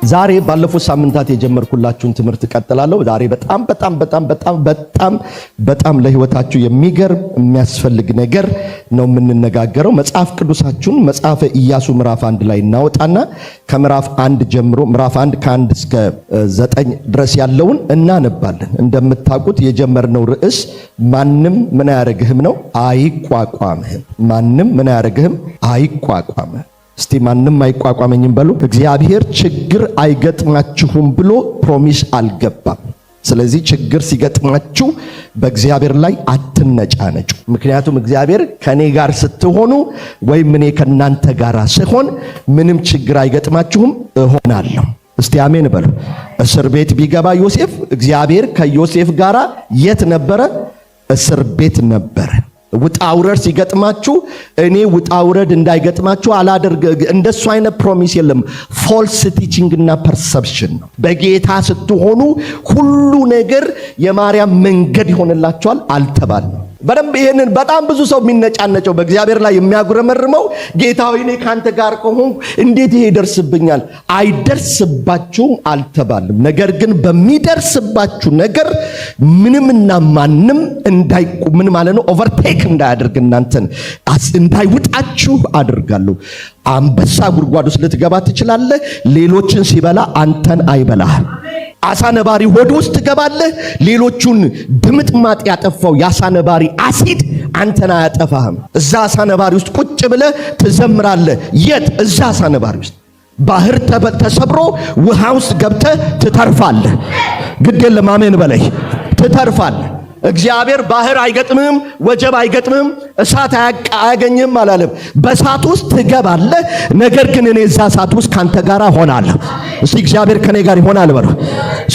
ዛሬ ባለፉት ሳምንታት የጀመርኩላችሁን ትምህርት ቀጥላለሁ። ዛሬ በጣም ለህይወታችሁ የሚገርም የሚያስፈልግ ነገር ነው የምንነጋገረው። መጽሐፍ ቅዱሳችሁን መጽሐፈ ኢያሱ ምዕራፍ 1 ላይ እናወጣና ከምዕራፍ 1 ጀምሮ ምዕራፍ 1 ከ1 እስከ 9 ድረስ ያለውን እናነባለን። እንደምታውቁት የጀመርነው ርዕስ ማንም ምን ያረግህም ነው፣ አይቋቋምህም። ማንም ምን ያረግህም፣ አይቋቋምህም። እስቲ ማንም አይቋቋመኝም በሉ። እግዚአብሔር ችግር አይገጥማችሁም ብሎ ፕሮሚስ አልገባም። ስለዚህ ችግር ሲገጥማችሁ በእግዚአብሔር ላይ አትነጫነጩ። ምክንያቱም እግዚአብሔር ከኔ ጋር ስትሆኑ ወይም እኔ ከናንተ ጋር ስሆን ምንም ችግር አይገጥማችሁም እሆናለሁ። እስቲ አሜን በሉ። እስር ቤት ቢገባ ዮሴፍ፣ እግዚአብሔር ከዮሴፍ ጋር የት ነበረ? እስር ቤት ነበረ። ውጣውረድ ሲገጥማችሁ እኔ ውጣውረድ እንዳይገጥማችሁ አላደርግ። እንደሱ አይነት ፕሮሚስ የለም። ፎልስ ቲቺንግ እና ፐርሰፕሽን ነው። በጌታ ስትሆኑ ሁሉ ነገር የማርያም መንገድ ይሆንላችኋል አልተባልንም። በደንብ ይሄንን በጣም ብዙ ሰው የሚነጫነጨው በእግዚአብሔር ላይ የሚያጉረመርመው ጌታ ሆይ እኔ ካንተ ጋር ከሆንኩ እንዴት ይሄ ይደርስብኛል? አይደርስባችሁም አልተባልም። ነገር ግን በሚደርስባችሁ ነገር ምንምና ማንም ምን ማለት ነው? ኦቨርቴክ እንዳያደርግ እናንተን እንዳይውጣችሁ አድርጋለሁ። አንበሳ ጉድጓድ ውስጥ ልትገባ ትችላለህ። ሌሎችን ሲበላ አንተን አይበላህም። አሳ ነባሪ ሆድ ውስጥ ትገባለህ። ሌሎቹን ድምጥማጥ ያጠፋው የአሳ ነባሪ አሲድ አንተን አያጠፋህም። እዛ አሳ ነባሪ ውስጥ ቁጭ ብለህ ትዘምራለህ። የት? እዛ አሳ ነባሪ ውስጥ። ባህር ተሰብሮ ውሃ ውስጥ ገብተህ ትተርፋለህ። ግድ የለም አሜን በለይ፣ ትተርፋለህ። እግዚአብሔር ባህር አይገጥምህም፣ ወጀብ አይገጥምህም፣ እሳት አያገኝህም አላለም። በእሳት ውስጥ ትገባለህ። ነገር ግን እኔ እዛ እሳት ውስጥ ካንተ ጋር ሆናለሁ። እስቲ እግዚአብሔር ከኔ ጋር ይሆናል በሉ።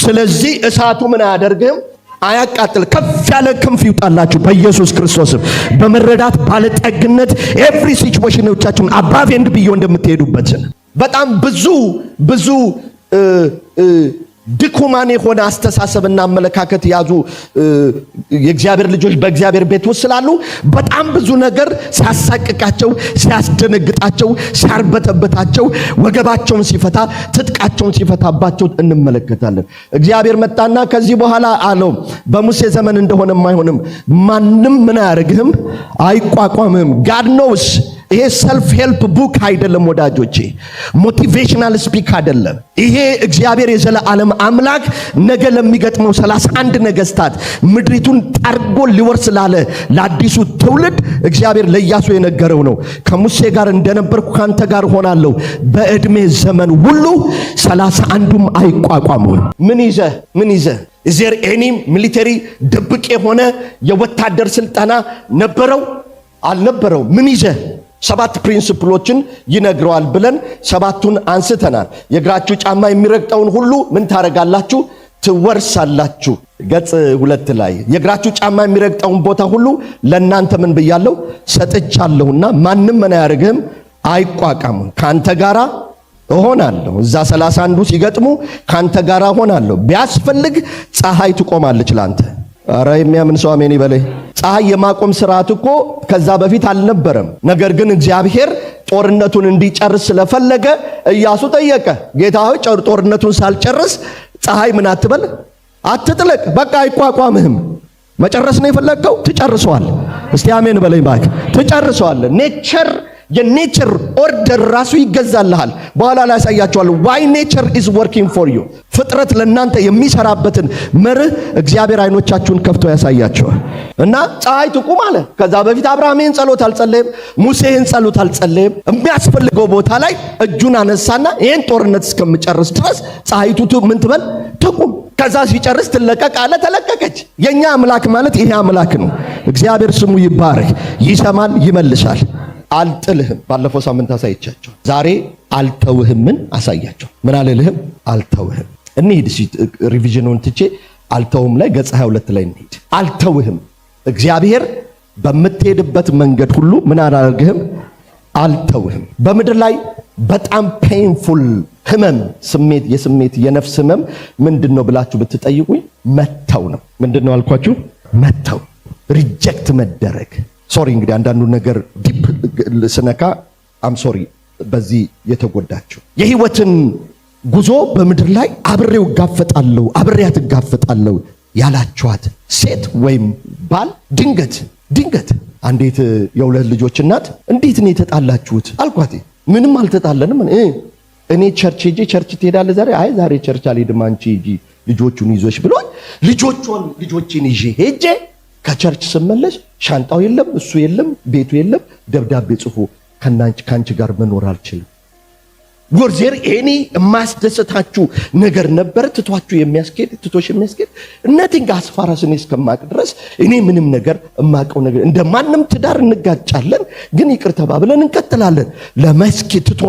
ስለዚህ እሳቱ ምን አያደርግህም? አያቃጥል። ከፍ ያለ ክንፍ ይውጣላችሁ በኢየሱስ ክርስቶስም። በመረዳት ባለጠግነት ኤቭሪ ሲቹዌሽኖቻችሁን አባቭ ኤንድ ቢዮንድ እንደምትሄዱበት በጣም ብዙ ድኩማን የሆነ አስተሳሰብና አመለካከት ያዙ የእግዚአብሔር ልጆች በእግዚአብሔር ቤት ውስጥ ስላሉ በጣም ብዙ ነገር ሲያሳቅቃቸው፣ ሲያስደነግጣቸው፣ ሲያርበተበታቸው፣ ወገባቸውን ሲፈታ፣ ትጥቃቸውን ሲፈታባቸው እንመለከታለን። እግዚአብሔር መጣና ከዚህ በኋላ አለው በሙሴ ዘመን እንደሆነም አይሆንም። ማንም ምን አያረግህም፣ አይቋቋምህም። ጋድ ኖውስ። ይሄ ሰልፍ ሄልፕ ቡክ አይደለም ወዳጆቼ፣ ሞቲቬሽናል ስፒክ አይደለም። ይሄ እግዚአብሔር የዘላለም አምላክ ነገ ለሚገጥመው 31 ነገስታት ምድሪቱን ጠርጎ ሊወርስ ላለ ለአዲሱ ትውልድ እግዚአብሔር ለኢያሱ የነገረው ነው። ከሙሴ ጋር እንደነበርኩ ካንተ ጋር ሆናለሁ፣ በእድሜ ዘመን ሁሉ 31ዱም አይቋቋሙም። ምን ይዘህ is there any military ድብቅ የሆነ የወታደር ስልጠና ነበረው? አልነበረው። ምን ይዘህ 7 ፕሪንሲፕሎችን ይነግረዋል ብለን 7ቱን አንስተናል። የእግራችሁ ጫማ የሚረግጠውን ሁሉ ምን ታረጋላችሁ? ትወርሳላችሁ። ገጽ 2 ላይ የእግራችሁ ጫማ የሚረግጠውን ቦታ ሁሉ ለእናንተ ምን ብያለሁ? ሰጥቻለሁና ማንም ምን አያርግህም፣ አይቋቋምም። ካንተ ጋራ እሆናለሁ። እዛ 31ዱ ሲገጥሙ ካንተ ጋራ እሆናለሁ። ቢያስፈልግ ፀሐይ ትቆማለች ላንተ። አረ የሚያምን ሰው አሜን ይበለይ። ፀሐይ የማቆም ስርዓት እኮ ከዛ በፊት አልነበረም። ነገር ግን እግዚአብሔር ጦርነቱን እንዲጨርስ ስለፈለገ ኢያሱ ጠየቀ። ጌታ ሆይ ጦርነቱን ሳልጨርስ ፀሐይ ምን አትበል፣ አትጥለቅ፣ በቃ አይቋቋምህም። መጨረስ ነው የፈለግከው፣ ትጨርሰዋል። እስቲ አሜን በለኝ ባክ። ትጨርሰዋል። የኔቸር ኦርደር ራሱ ይገዛልሃል። በኋላ ላይ ያሳያቸዋለሁ። why nature is working for you። ፍጥረት ለእናንተ የሚሰራበትን መርህ እግዚአብሔር አይኖቻችሁን ከፍቶ ያሳያቸዋል። እና ፀሐይ ትቁም አለ። ከዛ በፊት አብርሃም ይህን ጸሎት አልጸለየም፣ ሙሴ ይህን ጸሎት አልጸለየም። የሚያስፈልገው ቦታ ላይ እጁን አነሳና ይህን ጦርነት እስከምጨርስ ድረስ ፀሐይቱ ምን ትበል? ትቁም። ከዛ ሲጨርስ ትለቀቅ አለ። ተለቀቀች። የኛ አምላክ ማለት ይሄ አምላክ ነው። እግዚአብሔር ስሙ ይባረክ። ይሰማል፣ ይመልሳል። አልጥልህም። ባለፈው ሳምንት አሳይቻቸው። ዛሬ አልተውህምን አሳያቸው። ምን አልልህም? አልተውህም። እንሂድ ሪቪዥኑን ትቼ አልተውህም ላይ ገጽ 22 ላይ እንሂድ። አልተውህም። እግዚአብሔር በምትሄድበት መንገድ ሁሉ ምን አላደርግህም? አልተውህም። በምድር ላይ በጣም ፔንፉል ህመም፣ የስሜት የነፍስ ህመም ምንድነው ብላችሁ ብትጠይቁኝ መተው ነው። ምንድነው አልኳችሁ? መተው፣ ሪጀክት መደረግ። ሶሪ እንግዲህ አንዳንዱ ነገር ዲፕ ስነካ አም ሶሪ በዚህ የተጎዳችሁ የህይወትን ጉዞ በምድር ላይ አብሬው ጋፈጣለሁ አብሬያት ጋፈጣለሁ ያላችኋት ሴት ወይም ባል ድንገት አንዲት የሁለት ልጆች እናት እንዴት ነው የተጣላችሁት አልኳት። ምንም አልተጣለንም። እኔ ቸርች ትሄዳለህ ዛሬ? አይ ዛሬ ቸርች አልሄድም አንቺ ሂጂ ልጆቹን ይዞሽ ብሎኝ ልጆችን ይዤ ሄጄ ከቸርች ስመለስ ሻንጣው የለም እሱ የለም ቤቱ የለም ደብዳቤ ጽፎ ካንቺ ጋር መኖር አልችልም። ወርዘር እኔ የማስደሰታችሁ ነገር ነበር ትቶሽ የሚያስኬድ እነቲን ጋስፋራስ እኔ እስከማቅ ድረስ እኔ ምንም ነገር የማቀው ነገር እንደማንም ትዳር እንጋጫለን ግን ይቅር ተባብለን እንቀጥላለን። ለመስኬድ ትቶ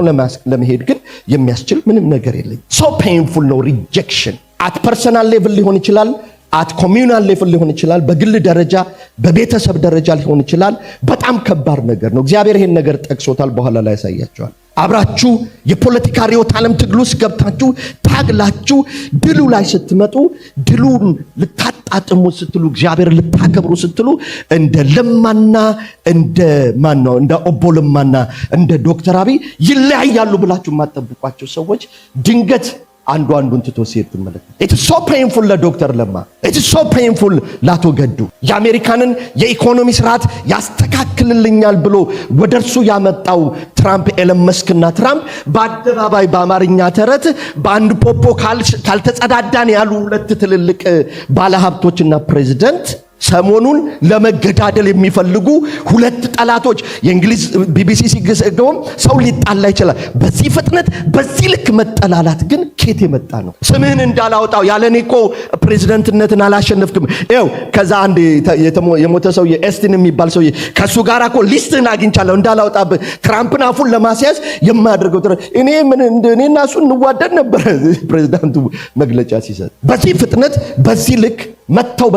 ለመሄድ ግን የሚያስችል ምንም ነገር የለም። ሶ ፔንፉል ነው ሪጀክሽን። አት ፐርሰናል ሌቭል ሊሆን ይችላል፣ አት ኮሚዩናል ሌቭል ሊሆን ይችላል፣ በግል ደረጃ በቤተሰብ ደረጃ ሊሆን ይችላል። በጣም ከባድ ነገር ነው። እግዚአብሔር ይሄን ነገር ጠቅሶታል፣ በኋላ ላይ ያሳያቸዋል። አብራችሁ የፖለቲካ ርዕዮተ ዓለም ትግል ውስጥ ገብታችሁ ታግላችሁ ድሉ ላይ ስትመጡ ድሉን ልታጣጥሙ ስትሉ እግዚአብሔር ልታከብሩ ስትሉ እንደ ለማና እንደ ኦቦ ለማና እንደ ዶክተር አብይ ይለያያሉ ብላችሁ የማትጠብቋቸው ሰዎች ድንገት አንዱን ትቶ ሲሄድ ትመለከቱ። ኢትስ ሶ ፔንፉል ለዶክተር ለማ፣ ኢትስ ሶ ፔንፉል ለአቶ ገዱ። የአሜሪካንን የኢኮኖሚ ስርዓት ያስተካክልልኛል ብሎ ወደርሱ ያመጣው ትራምፕ ኤለን መስክና ትራምፕ በአደባባይ በአማርኛ ተረት በአንድ ፖፖ ካልተጸዳዳን ያሉ ሁለት ትልልቅ ባለሀብቶችና ፕሬዚደንት ሰሞኑን ለመገዳደል የሚፈልጉ ሁለት ጠላቶች የእንግሊዝ ቢቢሲ ሲገዘገውም ሰው ሊጣላ ይችላል። በዚህ ፍጥነት በዚህ ልክ መጠላላት ግን ከየት የመጣ ነው? ስምህን እንዳላወጣው ያለኔኮ ፕሬዝዳንትነትን አላሸነፍክም። ይኸው ከዛ አንድ የሞተ ሰው ኤስቲን የሚባል ሰው ከሱ ጋር እኮ ሊስትን አግኝቻለሁ እንዳላወጣብህ ትራምፕን አፉን ለማስያዝ የማያደርገው እኔና እሱ እንዋደድ ነበር ፕሬዝዳንቱ መግለጫ ሲሰጥ። በዚህ ፍጥነት በዚህ ልክ መተው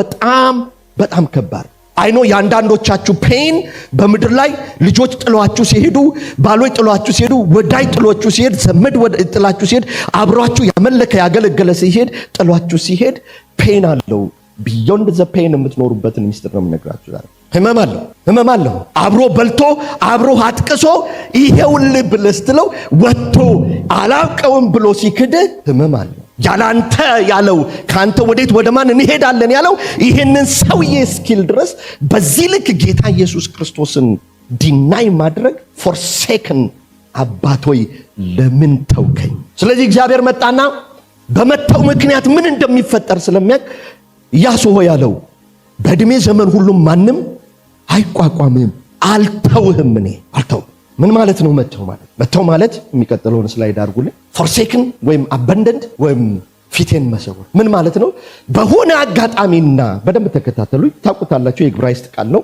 በጣም ከባድ አይኖ። የአንዳንዶቻችሁ ፔን በምድር ላይ ልጆች ጥሏችሁ ሲሄዱ፣ ባሎች ጥሏችሁ ሲሄዱ፣ ወዳይ ጥሏችሁ ሲሄድ፣ ዘመድ ጥሏችሁ ሲሄድ፣ አብሯችሁ ያመለከ ያገለገለ ሲሄድ ጥሏችሁ ሲሄድ ፔን አለው። ቢዮንድ ዘ ፔን የምትኖሩበትን ሚስጥር ነው የምነግራችሁ ዛሬ። ህመም አለው። አብሮ በልቶ አብሮ አጥቅሶ ይሄውልህ ብለህ ስትለው ወጥቶ አላውቀውም ብሎ ሲክድ ህመም አለው። ያላንተ ያለው ካንተ ወዴት ወደ ማን እንሄዳለን ያለው ይሄንን ሰውዬ እስኪል ድረስ በዚህ ልክ ጌታ ኢየሱስ ክርስቶስን ዲናይ ማድረግ ፎርሴክን አባቶይ ለምን ተውከኝ? ስለዚህ እግዚአብሔር መጣና በመተው ምክንያት ምን እንደሚፈጠር ስለሚያውቅ ኢያሱ ሆይ ያለው በእድሜ ዘመን ሁሉም ማንም አይቋቋምም፣ አልተውህም። እኔ አልተውም። ምን ማለት ነው መተው ማለት? የሚቀጥለውን ስላይድ አድርጉልኝ። ፎርሴክን ወይም አበንደንት ወይም ፊቴን መሰወር ምን ማለት ነው? በሆነ አጋጣሚና በደንብ ተከታተሉ፣ ታውቁታላችሁ። የዕብራይስጥ ቃል ነው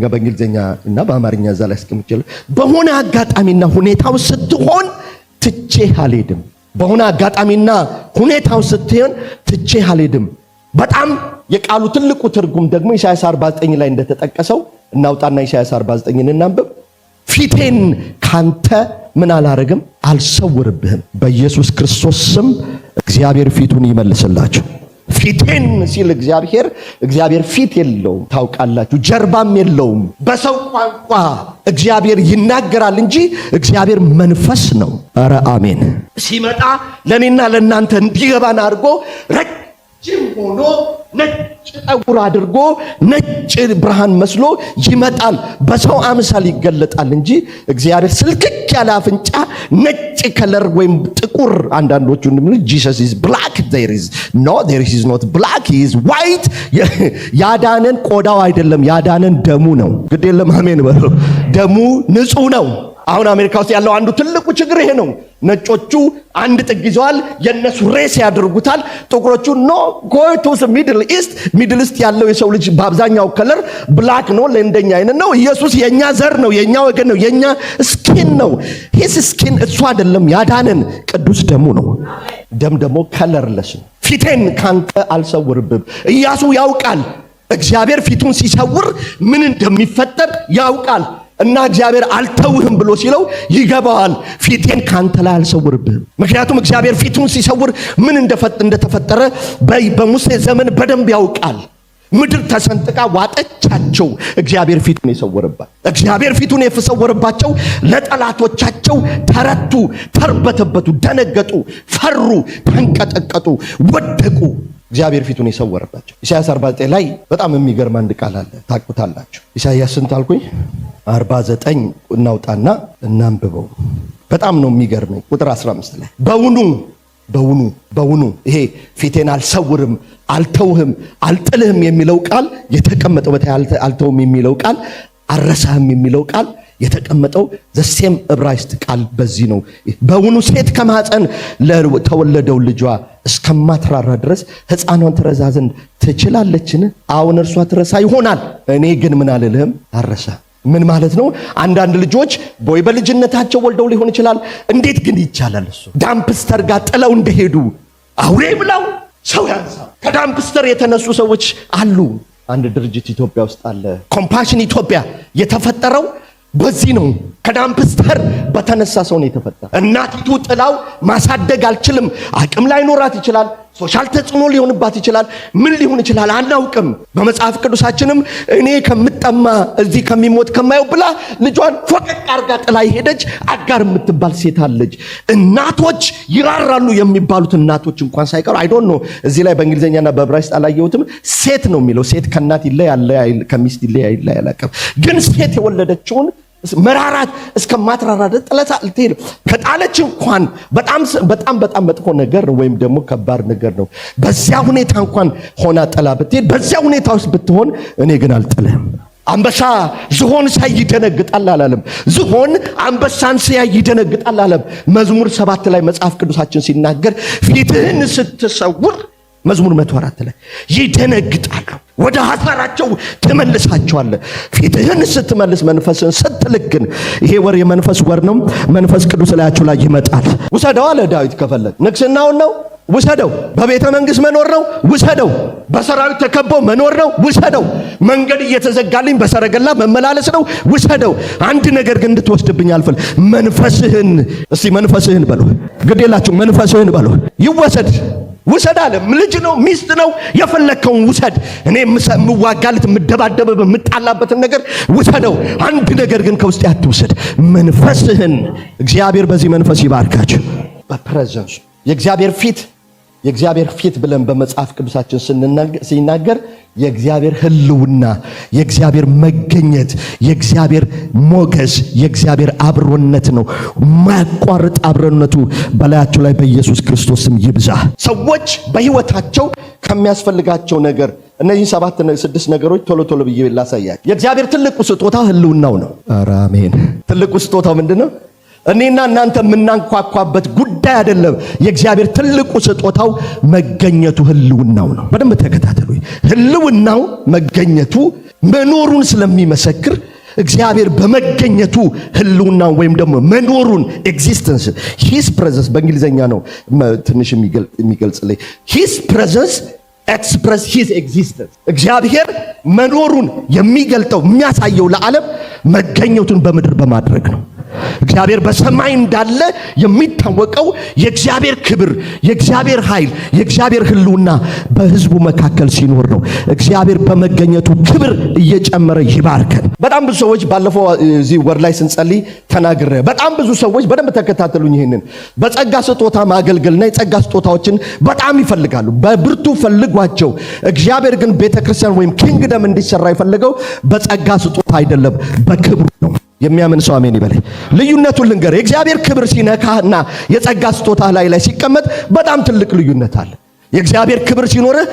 በእንግሊዝኛ እና በአማርኛ እዛ ላይ አስቀምጬልህ። በሆነ አጋጣሚና ሁኔታው ስትሆን ትቼህ አልሄድም። በሆነ አጋጣሚና ሁኔታው ስትሆን ትቼህ አልሄድም። በጣም የቃሉ ትልቁ ትርጉም ደግሞ ኢሳይያስ 49 ላይ እንደተጠቀሰው እናውጣና ኢሳይያስ 49ን እናንብብ። ፊቴን ካንተ ምን አላረግም አልሰውርብህም። በኢየሱስ ክርስቶስ ስም እግዚአብሔር ፊቱን ይመልስላችሁ። ፊቴን ሲል እግዚአብሔር ፊት የለውም፣ ታውቃላችሁ፣ ጀርባም የለውም። በሰው ቋንቋ እግዚአብሔር ይናገራል እንጂ እግዚአብሔር መንፈስ ነው። ኧረ አሜን። ሲመጣ ለኔና ለናንተ እንዲገባን አድርጎ ረጅም ሆኖ ነጭ ጠጉር አድርጎ ነጭ ብርሃን መስሎ ይመጣል። በሰው አምሳል ይገለጣል እንጂ እግዚአብሔር ስልክክ ያለ አፍንጫ ነጭ ከለር ወይም ጥቁር አንዳንዶቹ እንደምን Jesus is black there is not black he is white ያዳነን ቆዳው አይደለም ያዳነን ደሙ ነው። ግድ የለም አሜን በሉ። ደሙ ንጹህ ነው። አሁን አሜሪካ ውስጥ ያለው አንዱ ትልቁ ችግር ይሄ ነው። ነጮቹ አንድ ጥግ ይዘዋል፣ የነሱ ሬስ ያደርጉታል። ጥቁሮቹ ኖ go to the middle east ያለው የሰው ልጅ በአብዛኛው ከለር ብላክ ነው፣ ለእንደኛ አይነት ነው። ኢየሱስ የኛ ዘር ነው፣ የኛ ወገን ነው፣ የኛ ስኪን ነው። his skin እሱ አይደለም ያዳነን ቅዱስ ደሙ ነው። ደም ደግሞ ከለርለስ ነው። ፊቴን ካንተ አልሰውርብም። ኢያሱ ያውቃል እግዚአብሔር ፊቱን ሲሰውር ምን እንደሚፈጠር ያውቃል። እና እግዚአብሔር አልተውህም ብሎ ሲለው ይገባዋል። ፊቴን ካንተ ላይ አልሰውርብህም። ምክንያቱም እግዚአብሔር ፊቱን ሲሰውር ምን እንደተፈጠረ በሙሴ ዘመን በደንብ ያውቃል። ምድር ተሰንጥቃ ዋጠቻቸው። እግዚአብሔር ፊቱን የሰወረባቸው እግዚአብሔር ፊቱን የሰወረባቸው ለጠላቶቻቸው ተረቱ፣ ተርበተበቱ፣ ደነገጡ፣ ፈሩ፣ ተንቀጠቀጡ፣ ወደቁ። እግዚአብሔር ፊቱን የሰወረባቸው። ኢሳይያስ 49 ላይ በጣም የሚገርም አንድ ቃል አለ፣ ታውቁታላችሁ። ኢሳይያስ ስንት አልኩኝ? 49 እናውጣና እናንብበው። በጣም ነው የሚገርመኝ። ቁጥር 15 ላይ በውኑ ይሄ ፊቴን አልሰውርም፣ አልተውህም፣ አልጥልህም የሚለው ቃል የተቀመጠው አልተውም የሚለው ቃል፣ አረሳህም የሚለው ቃል የተቀመጠው ዘሴም ዕብራይስጥ ቃል በዚህ ነው። በውኑ ሴት ከማህፀን ለተወለደው ልጇ እስከማትራራ ድረስ ሕፃኗን ትረሳ ዘንድ ትችላለችን? አሁን እርሷ ትረሳ ይሆናል፣ እኔ ግን ምን አልልህም፣ አልረሳህም። ምን ማለት ነው? አንዳንድ ልጆች ቦይ በልጅነታቸው ወልደው ሊሆን ይችላል። እንዴት ግን ይቻላል? እሱ ዳምፕስተር ጋር ጥለው እንደሄዱ አውሬ ብለው ሰው ያንሳ። ከዳምፕስተር የተነሱ ሰዎች አሉ። አንድ ድርጅት ኢትዮጵያ ውስጥ አለ፣ ኮምፓሽን ኢትዮጵያ። የተፈጠረው በዚህ ነው። ከዳምፕስተር በተነሳ ሰው ነው የተፈጠረው። እናቲቱ ጥላው ማሳደግ አልችልም፣ አቅም ላይኖራት ይችላል፣ ሶሻል ተጽዕኖ ሊሆንባት ይችላል፣ ምን ሊሆን ይችላል አናውቅም። በመጽሐፍ ቅዱሳችንም እኔ ከምጠማ እዚህ ከሚሞት ከማየው ብላ ልጇን ፎቀቅ አርጋ ጥላ ሄደች። አጋር የምትባል ሴት አለች። እናቶች ይራራሉ የሚባሉት እናቶች እንኳን ሳይቀሩ አይ ዶንት ኖ እዚህ ላይ በእንግሊዘኛና በዕብራይስጥ አላየሁትም። ሴት ነው የሚለው። ሴት ከእናት ይለያል ከሚስት ይለያል አላውቅም። ግን ሴት የወለደችውን መራራት እስከማትራራ ጥለታ ልትሄድ ከጣለች እንኳን በጣም መጥፎ ነገር ነው፣ ወይም ደግሞ ከባድ ነገር ነው። በዚያ ሁኔታ እንኳን ሆና ጥላ ብትሄድ፣ በዚያ ሁኔታ ውስጥ ብትሆን እኔ ግን አልጥልህም። አንበሳ ዝሆን ሳይ ይደነግጣል አላለም። ዝሆን አንበሳን ሲያይ ይደነግጣል አላለም። መዝሙር 7 ላይ መጽሐፍ ቅዱሳችን ሲናገር ፊትህን ስትሰውር መዝሙር 104 ላይ ይደነግጣሉ፣ ወደ ሐሳራቸው ትመልሳቸዋለህ። ፊትህን ስትመልስ መንፈስን ስትልክን፣ ይሄ ወር የመንፈስ ወር ነው። መንፈስ ቅዱስ ላያችሁ ላይ ይመጣል። ውሰደው አለ ዳዊት። ከፈለግ ንግስናውን ነው ውሰደው። በቤተ መንግስት መኖር ነው ውሰደው። በሰራዊት ተከበው መኖር ነው ውሰደው። መንገድ እየተዘጋልኝ በሰረገላ መመላለስ ነው ውሰደው። አንድ ነገር ግን እንድትወስድብኝ አልፈል። መንፈስህን እስቲ መንፈስህን በሉ፣ ግዴላችሁ መንፈስህን በሉ። ይወሰድ ውሰድ አለ። ልጅ ነው ሚስት ነው የፈለከውን ውሰድ። እኔ የምዋጋለት የምደባደበ የምጣላበትን ነገር ውሰደው። አንድ ነገር ግን ከውስጥ አትውሰድ፣ መንፈስህን። እግዚአብሔር በዚህ መንፈስ ይባርካችሁ። በፕሬዘንሱ የእግዚአብሔር ፊት ብለን በመጽሐፍ ቅዱሳችን ሲናገር የእግዚአብሔር ህልውና፣ የእግዚአብሔር መገኘት፣ የእግዚአብሔር ሞገስ፣ የእግዚአብሔር አብሮነት ነው። ማያቋርጥ አብሮነቱ በላያቸው ላይ በኢየሱስ ክርስቶስም ይብዛ። ሰዎች በህይወታቸው ከሚያስፈልጋቸው ነገር እነዚህ 6 ነገሮች ቶሎ ብዬ ላሳያችሁ። የእግዚአብሔር ትልቁ ስጦታ ህልውናው ነው። አሜን። ትልቁ ስጦታው ምንድነው? እኔና እናንተ የምናንኳኳበት ጉዳይ አይደለም። የእግዚአብሔር ትልቁ ስጦታው መገኘቱ፣ ህልውናው ነው። በደንብ ተከታተሉ። ህልውናው መገኘቱ መኖሩን ስለሚመሰክር እግዚአብሔር በመገኘቱ ህልውናው ወይም ደግሞ መኖሩን ኤግዚስተንስ ሂስ ፕሬዘንስ በእንግሊዘኛ ነው ትንሽ የሚገልጽልኝ። ሂስ ፕሬዘንስ ኤክስፕረስ ሂስ ኤግዚስተንስ። እግዚአብሔር መኖሩን የሚገልጠው የሚያሳየው ለዓለም መገኘቱን በምድር በማድረግ ነው። እግዚአብሔር በሰማይ እንዳለ የሚታወቀው የእግዚአብሔር ክብር፣ የእግዚአብሔር ኃይል፣ የእግዚአብሔር ህልውና በህዝቡ መካከል ሲኖር ነው። እግዚአብሔር በመገኘቱ ክብር እየጨመረ ይባርከን። በጣም ብዙ ሰዎች ባለፈው እዚህ ወር ላይ ስንጸልይ ተናግረ በጣም ብዙ ሰዎች በደንብ ተከታተሉኝ። ይሄንን በጸጋ ስጦታ ማገልገልና የጸጋ ስጦታዎችን በጣም ይፈልጋሉ፣ በብርቱ ፈልጓቸው። እግዚአብሔር ግን ቤተክርስቲያን ወይም ኪንግደም እንዲሰራ የፈለገው በጸጋ ስጦታ አይደለም፣ በክብሩ ነው። የሚያምን ሰው አሜን ይበል። ልዩነቱን ልንገር። የእግዚአብሔር ክብር ሲነካና የጸጋ ስጦታ ላይ ሲቀመጥ በጣም ትልቅ ልዩነት አለ። የእግዚአብሔር ክብር ሲኖርህ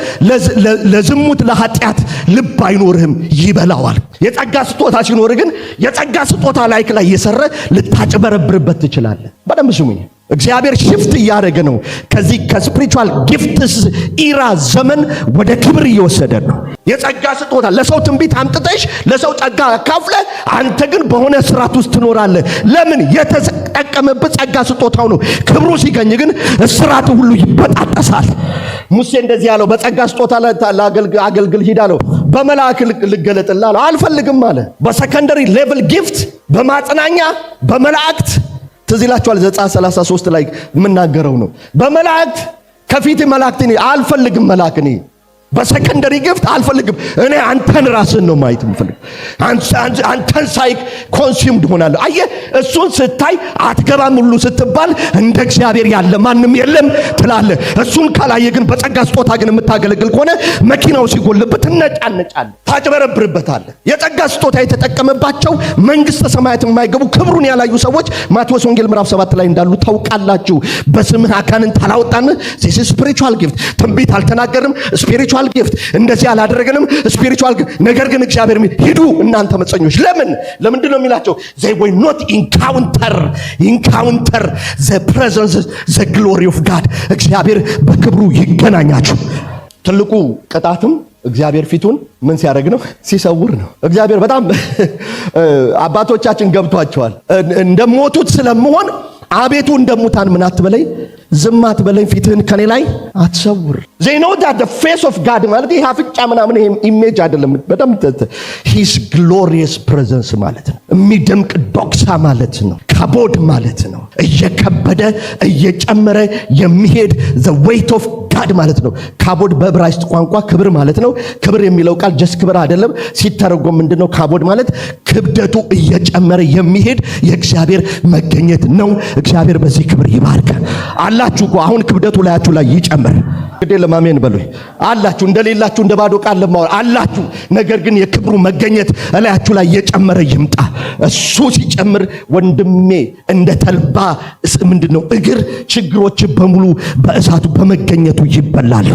ለዝሙት ለኃጢአት ልብ አይኖርህም፣ ይበላዋል። የጸጋ ስጦታ ሲኖርህ ግን የጸጋ ስጦታ ላይ እየሰራ ልታጭበረብርበት ትችላለህ። በደንብ ስሙኝ። እግዚአብሔር ሽፍት እያደረገ ነው። ከዚህ ከስፒሪቹዋል ጊፍትስ ኢራ ዘመን ወደ ክብር እየወሰደ ነው። የጸጋ ስጦታ ለሰው ትንቢት አምጥተሽ ለሰው ጸጋ ካፍለ አንተ ግን በሆነ ስራት ውስጥ ትኖራለህ። ለምን? የተጠቀመበት ጸጋ ስጦታው ነው። ክብሩ ሲገኝ ግን ስራት ሁሉ ይበጣጠሳል። ሙሴ እንደዚህ ያለው በጸጋ ስጦታ አገልግል ሂድ አለው። በመላእክ ልገለጥልህ አለው። አልፈልግም አለ። በሰከንደሪ ሌቭል ጊፍት በማጽናኛ በመላእክት ትዝ ይላችኋል። ዘጸአት 33 ላይ የምናገረው ነው። በመላእክት ከፊት መላእክት እኔ አልፈልግም። መልአክ እኔ በሰከንደሪ ጊፍት አልፈልግም። እኔ አንተን ራስን ነው ማየት የምፈልግ። አንተን ሳይ ኮንሱምድ ሆናለሁ። አየህ እሱን ስታይ አትገባም ሁሉ ስትባል እንደ እግዚአብሔር ያለ ማንም የለም ትላለህ። እሱን ካላየ ግን በጸጋ ስጦታ ግን የምታገለግል ከሆነ መኪናው ሲጎልብህ ትነጫነጫለህ፣ ታጭበረብርበታለህ። የጸጋ ስጦታ የተጠቀመባቸው መንግስተ ሰማያት የማይገቡ ክብሩን ያላዩ ሰዎች ማቴዎስ ወንጌል ምዕራፍ 7 ላይ እንዳሉ ታውቃላችሁ። በስምህ አጋንንት አላወጣንም፣ this is spiritual gift። ትንቢት አልተናገርንም፣ spiritual gift። እንደዚህ አላደረገንም፣ spiritual gift። ነገር ግን እግዚአብሔር ሂዱ እናንተ መጸኞች። ለምንድን ነው የሚላቸው? they will not encounter the presence, the glory of God። እግዚአብሔር በክብሩ ይገናኛችሁ። ትልቁ ቅጣትም እግዚአብሔር ፊቱን ምን ሲያደርግ ነው? ሲሰውር ነው። እግዚአብሔር በጣም አባቶቻችን ገብቷቸዋል። እንደሞቱት ስለመሆን አቤቱ እንደሙታን ምን አትበለኝ፣ ዝም አትበለኝ፣ ፊትህን ከኔ ላይ አትሰውር። they know that the face of God ማለት ይሄ አፍንጫ ምናምን ይሄ ኢሜጅ አይደለም። በጣም his glorious presence ማለት ነው። የሚደምቅ ዶክሳ ማለት ነው። ካቦድ ማለት ነው። እየከበደ እየጨመረ የሚሄድ the weight of God ማለት ነው። ካቦድ በዕብራይስጥ ቋንቋ ክብር ማለት ነው። ክብር የሚለው ቃል ጀስት ክብር አይደለም። ሲተረጎም ምንድነው ካቦድ ማለት? ክብደቱ እየጨመረ የሚሄድ የእግዚአብሔር መገኘት ነው። እግዚአብሔር በዚህ ክብር ይባርክ። አላችሁ እኮ አሁን ክብደቱ ላያችሁ ላይ ይጨምር። ግዴ ለማመን በሉኝ። አላችሁ እንደሌላችሁ እንደ ባዶ ቃል ለማወራ አላችሁ። ነገር ግን የክብሩ መገኘት ላያችሁ ላይ እየጨመረ ይምጣ። እሱ ሲጨምር ወንድሜ እንደ ተልባ ምንድነው እግር ችግሮች በሙሉ በእሳቱ በመገኘቱ ይበላሉ።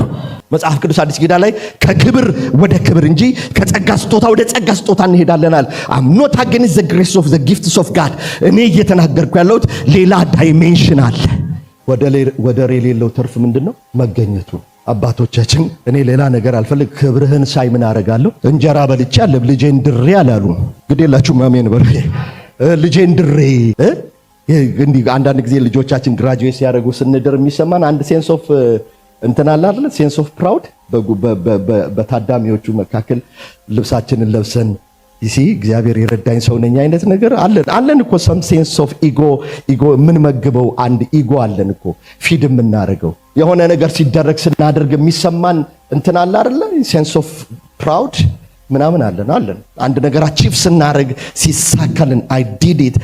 መጽሐፍ ቅዱስ አዲስ ኪዳን ላይ ከክብር ወደ ክብር እንጂ ከጸጋ ስጦታ ወደ ጸጋ ስጦታ እንሄዳለናል። I'm not against the grace of the gifts of God። እኔ እየተናገርኩ ያለሁት ሌላ ዳይሜንሽን አለ። ወደር የሌለው ትርፍ ምንድነው? መገኘቱ። አባቶቻችን እኔ ሌላ ነገር አልፈልግ፣ ክብርህን ሳይ ምን አደርጋለሁ? እንጀራ በልቼ አለ ልጄን ድሬ አላሉ። ግዴላችሁም አሜን በሉ። ልጄን ድሬ እንዲህ አንዳንድ ጊዜ ልጆቻችን ግራጁዌት ሲያደርጉ ስንድር የሚሰማን አንድ ሴንስ ኦፍ እንትን አለ አይደል? ሴንስ ኦፍ ፕራውድ በታዳሚዎቹ መካከል ልብሳችንን ለብሰን ይሲ እግዚአብሔር የረዳኝ ሰው ነኝ አይነት ነገር አለን እኮ። ሰም ሴንስ ኦፍ ኢጎ ምን መግበው አንድ ኢጎ አለን እኮ ፊድ የምናደርገው የሆነ ነገር ሲደረግ ስናደርግ የሚሰማን እንትን አለ አይደል? ሴንስ ኦፍ ፕራውድ ምናምን አለን። አንድ ነገር አቺቭ ስናደርግ ሲሳካልን I did it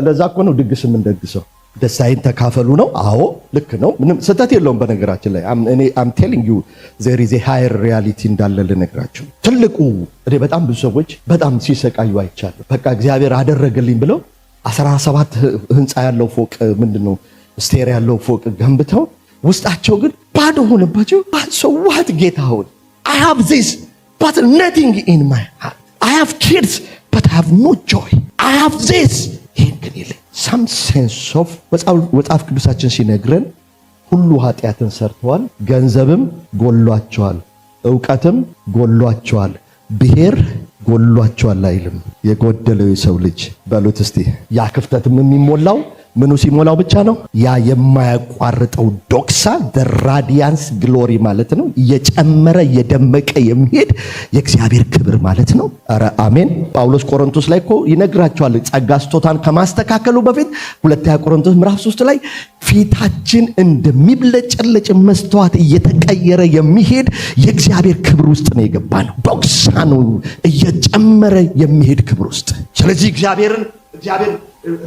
ለዛ እኮ ነው ድግስ የምንደግሰው። ደስታዬን ተካፈሉ ነው። አዎ ልክ ነው። ምንም ስህተት የለውም። በነገራችን ላይ I'm telling you there is a higher reality እንዳለ ልነግራችሁ። ትልቁ በጣም ብዙ ሰዎች በጣም ሲሰቃዩ አይቻለሁ። በቃ እግዚአብሔር አደረገልኝ ብለው 17 ህንጻ ያለው ፎቅ ምንድነው ስቴር ያለው ፎቅ ገንብተው ውስጣቸው ግን ባዶ ሆነባቸው። so what ጌታ ሆይ I have this but nothing in my heart. I have kids but I have no joy. I have this some sense of መጽሐፍ ቅዱሳችን ሲነግረን ሁሉ ኃጢአትን ሰርተዋል፣ ገንዘብም ጎሏቸዋል፣ ዕውቀትም ጎሏቸዋል፣ ብሔር ጎሏቸዋል አይልም። የጎደለው የሰው ልጅ በሉት እስቲ። ያ ክፍተትም የሚሞላው ምኑ ሲሞላው ብቻ ነው? ያ የማያቋርጠው ዶክሳ the radiance glory ማለት ነው። እየጨመረ እየደመቀ የሚሄድ የእግዚአብሔር ክብር ማለት ነው። አረ አሜን። ጳውሎስ ቆሮንቶስ ላይ እኮ ይነግራቸዋል ጸጋ ስጦታን ከማስተካከሉ በፊት ሁለተኛ ቆሮንቶስ ምዕራፍ 3 ላይ ፊታችን እንደሚብለጨለጭ መስተዋት እየተቀየረ የሚሄድ የእግዚአብሔር ክብር ውስጥ ነው የገባ ነው። ዶክሳ ነው እየጨመረ የሚሄድ ክብር ውስጥ። ስለዚህ እግዚአብሔር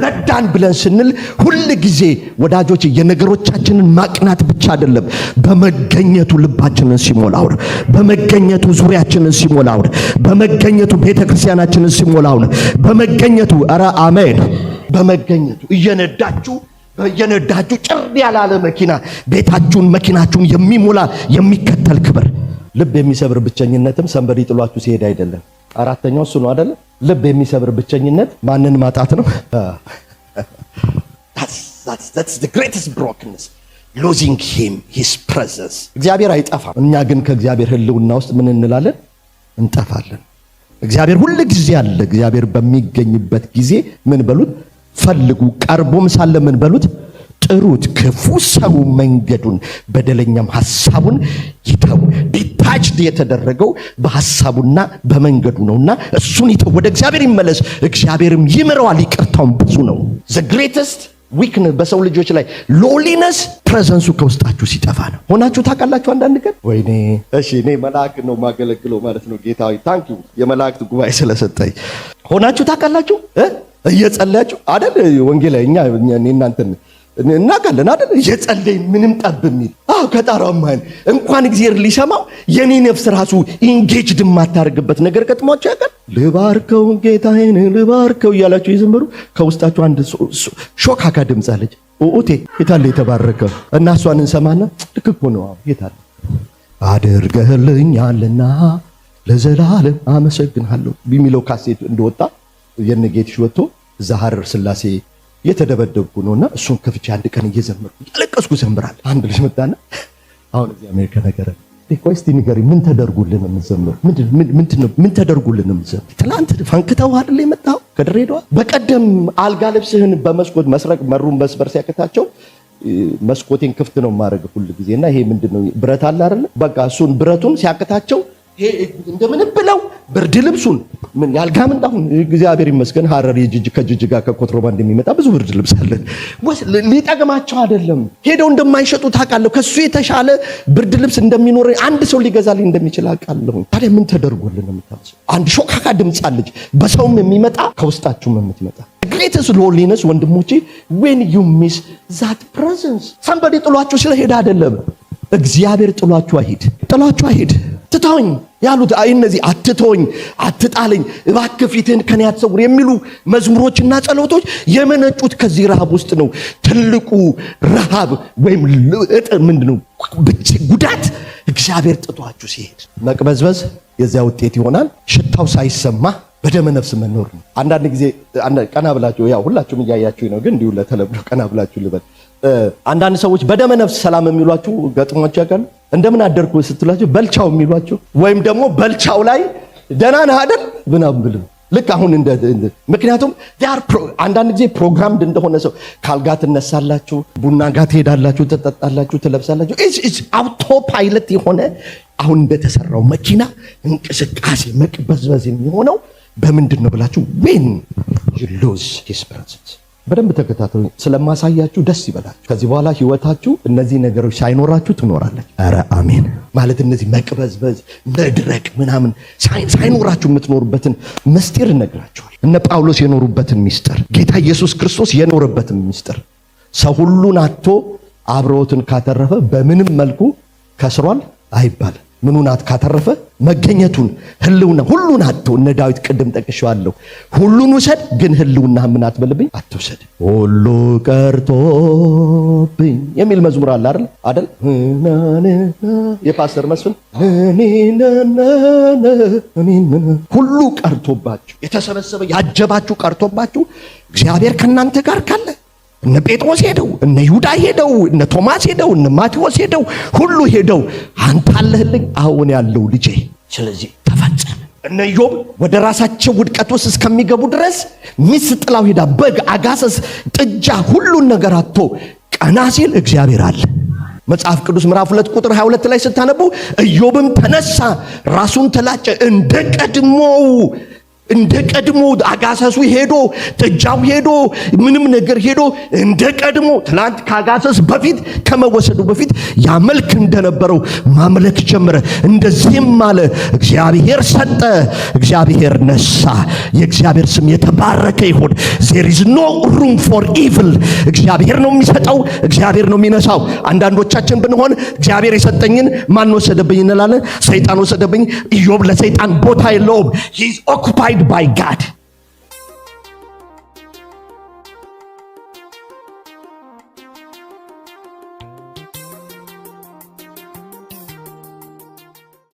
ረዳን ብለን ስንል ሁሉ ጊዜ ወዳጆች የነገሮቻችንን ማቅናት ብቻ አይደለም፣ በመገኘቱ ልባችንን ሲሞላው፣ በመገኘቱ ዙሪያችንን ሲሞላው፣ በመገኘቱ ቤተክርስቲያናችንን ሲሞላው፣ በመገኘቱ አረ አሜን። በመገኘቱ እየነዳችሁ ጭር ያላለ መኪና ቤታችሁን መኪናችሁን የሚሞላ የሚከተል ክብር። ልብ የሚሰብር ብቸኝነትም ሰንበዲ ጥሏችሁ ሲሄድ አይደለም። አራተኛው እሱ ነው አይደል? ልብ የሚሰብር ብቸኝነት ማንን ማጣት ነው? that's the greatest brokenness, losing him, his presence። እግዚአብሔር አይጠፋም። እኛ ግን ከእግዚአብሔር ሕልውና ውስጥ ምን እንላለን? እንጠፋለን። እግዚአብሔር ሁሉ ጊዜ አለ። እግዚአብሔር በሚገኝበት ጊዜ ምን በሉት? ፈልጉ። ቀርቦም ሳለ ምን በሉት? ጥሩት። ክፉ ሰው መንገዱን በደለኛም ሐሳቡን ይተው። ዲታችድ የተደረገው በሐሳቡና በመንገዱ ነውና እሱን ይተው፣ ወደ እግዚአብሔር ይመለስ፣ እግዚአብሔርም ይምረዋል፣ ይቅርታውም ብዙ ነው። the greatest ዊክነስ በሰው ልጆች ላይ ሎሊነስ ፕሬዘንሱ ከውስጣችሁ ሲጠፋ ነው። ሆናችሁ ታውቃላችሁ? አንዳንድ ቀን ወይኔ እሺ እኔ መልአክ ነው ማገለግለው ማለት ነው ጌታዊ ታንክ ዩ የመላእክት ጉባኤ ስለሰጠኝ። ሆናችሁ ታውቃላችሁ? እየጸለያችሁ አይደል? ወንጌል እኛ እናንተን እናውቃለን አይደል? እየጸለይ ምንም ጠብ የሚል ከጣራው ማን እንኳን እግዚአብሔር ሊሰማው የኔ ነፍስ ራሱ ኢንጌጅድ የማታርግበት ነገር ገጥሟችሁ ያውቃል? ልባርከው ጌታዬን ልባርከው እያላችሁ ይዘምሩ። ከውስጣችሁ አንድ ሾካካ ድምፅ አለች። ኦቴ የታለ የተባረከ እና እሷን እንሰማና ልክ እኮ ነው የታለ አድርገህልኛልና ለዘላለም አመሰግናለሁ በሚለው ካሴት እንደወጣ የነጌትሽ ወጥቶ እዛ ሐረር ስላሴ የተደበደብኩ ነውና እሱን ከፍቼ አንድ ቀን እየዘመርኩ ያለቀስኩ ዘምራል። አንድ ልጅ መጣና አሁን እዚህ አሜሪካ ነገር ቆይ እስቲ ንገሪኝ ምን ተደርጉልን ነው የምትዘምሩ? ምን ተደርጉልን ነው የምትዘምሩ? ትናንት ፈንክተው አይደል የመጣው ከድሬዳዋ? በቀደም አልጋ ልብስህን በመስኮት መስረቅ መሩን በስበር ሲያከታቸው መስኮቴን ክፍት ነው ማድረግ ሁሉ ጊዜና ይሄ ምንድነው ብረት አለ አይደል? በቃ እሱን ብረቱን ሲያከታቸው ይሄ እንደምን ብለው ብርድ ልብሱን ምን ያልጋም እንዳሁን እግዚአብሔር ይመስገን ሐረር ከጅጅጋ ከኮንትሮባንድ የሚመጣ ብዙ ብርድ ልብስ አለ። ሊጠቅማቸው አይደለም ሄደው እንደማይሸጡ ታውቃለሁ። ከሱ የተሻለ ብርድ ልብስ እንደሚኖር አንድ ሰው ሊገዛልኝ እንደሚችል አውቃለሁ። ታዲያ ምን ተደርጎልን ነው የምታስበው? አንድ ሾካካ ድምፅ አለች በሰውም የሚመጣ ከውስጣችሁም የምትመጣ greatest loneliness ወንድሞቼ when you miss that presence somebody ጥሏችሁ ስለሄደ አይደለም። እግዚአብሔር ጥሏችሁ አይሄድ ትተውኝ ያሉት እነዚህ አትተውኝ አትጣለኝ እባክህ ፊትህን ከኔ አትሰውር የሚሉ መዝሙሮችና ጸሎቶች የመነጩት ከዚህ ረሃብ ውስጥ ነው። ትልቁ ረሃብ ወይም ምንድነው ጉዳት እግዚአብሔር ጥቷችሁ ሲሄድ መቅበዝበዝ የዚያ ውጤት ይሆናል። ሽታው ሳይሰማ በደመ ነፍስ መኖር ነው። አንዳንድ ጊዜ ቀና ብላችሁ ያው ሁላችሁም እያያችሁ ነው፣ ግን እንዲሁ ለተለብዶ ቀና ብላችሁ ልበል። አንዳንድ ሰዎች በደመ ነፍስ ሰላም የሚሏችሁ ገጥሟችሁ ያውቃል? እንደምን አደርኩ ስትሏቸው በልቻው የሚሏችሁ ወይም ደግሞ በልቻው ላይ ደህና ነህ አይደል ምናምን ብለው ልክ አሁን ምክንያቱም አንዳንድ ጊዜ ፕሮግራምድ እንደሆነ ሰው ካልጋ ትነሳላችሁ፣ ቡና ጋር ትሄዳላችሁ፣ ትጠጣላችሁ፣ ትለብሳላችሁ። ኢዝ አውቶ ፓይለት የሆነ አሁን እንደተሰራው መኪና እንቅስቃሴ መቅበዝበዝ የሚሆነው በምንድን ነው ብላችሁ when you lose his presence በደንብ ተከታተሉ። ስለማሳያችሁ ደስ ይበላችሁ። ከዚህ በኋላ ህይወታችሁ እነዚህ ነገሮች ሳይኖራችሁ ትኖራለች። ኧረ አሜን። ማለት እነዚህ መቅበዝበዝ መድረቅ ምናምን ሳይኖራችሁ የምትኖሩበትን ምስጢር እነግራችኋለሁ። እነ ጳውሎስ የኖሩበትን ምስጢር፣ ጌታ ኢየሱስ ክርስቶስ የኖረበትን ምስጢር። ሰው ሁሉን አጥቶ አብሮትን ካተረፈ በምንም መልኩ ከስሯል አይባልም። ምኑን ካተረፈ መገኘቱን ህልውና ሁሉን አጥቶ እነ ዳዊት ቅድም ጠቅሼዋለሁ። ሁሉን ውሰድ ግን ህልውና ምን አትበልብኝ አትውሰድ። ሁሉ ቀርቶብኝ የሚል መዝሙር አለ አይደል? የፓስተር መስፍን ሁሉ ቀርቶባችሁ የተሰበሰበ ያጀባችሁ ቀርቶባችሁ እግዚአብሔር ከናንተ ጋር ካለ እነ ጴጥሮስ ሄደው እነ ይሁዳ ሄደው እነ ቶማስ ሄደው እነ ማቴዎስ ሄደው ሁሉ ሄደው አንተ አለህልኝ አሁን ያለው ልጄ ስለዚህ ተፈጸመ። እነ ኢዮብ ወደ ራሳቸው ውድቀት ውስጥ እስከሚገቡ ድረስ ሚስት ጥላው ሄዳ በግ አጋሰስ ጥጃ ሁሉን ነገር አጥቶ ቀና ሲል እግዚአብሔር አለ። መጽሐፍ ቅዱስ ምዕራፍ 2 ቁጥር 22 ላይ ስታነቡ ኢዮብም ተነሳ ራሱን ተላጨ እንደ ቀድሞ አጋሰሱ ሄዶ ጥጃው ሄዶ ምንም ነገር ሄዶ እንደ ቀድሞ ትላንት ከአጋሰስ በፊት ከመወሰዱ በፊት ያመልክ እንደነበረው ማምለክ ጀመረ። እንደዚህም አለ እግዚአብሔር ሰጠ እግዚአብሔር ነሳ። የእግዚአብሔር ስም የተባረከ ይሁን። there is no room for evil። እግዚአብሔር ነው የሚሰጠው፣ እግዚአብሔር ነው የሚነሳው። አንዳንዶቻችን ብንሆን እግዚአብሔር የሰጠኝን ማን ወሰደብኝ እንላለን። ሰይጣን ወሰደብኝ። ኢዮብ ለሰይጣን ቦታ የለውም። he is occupied by God።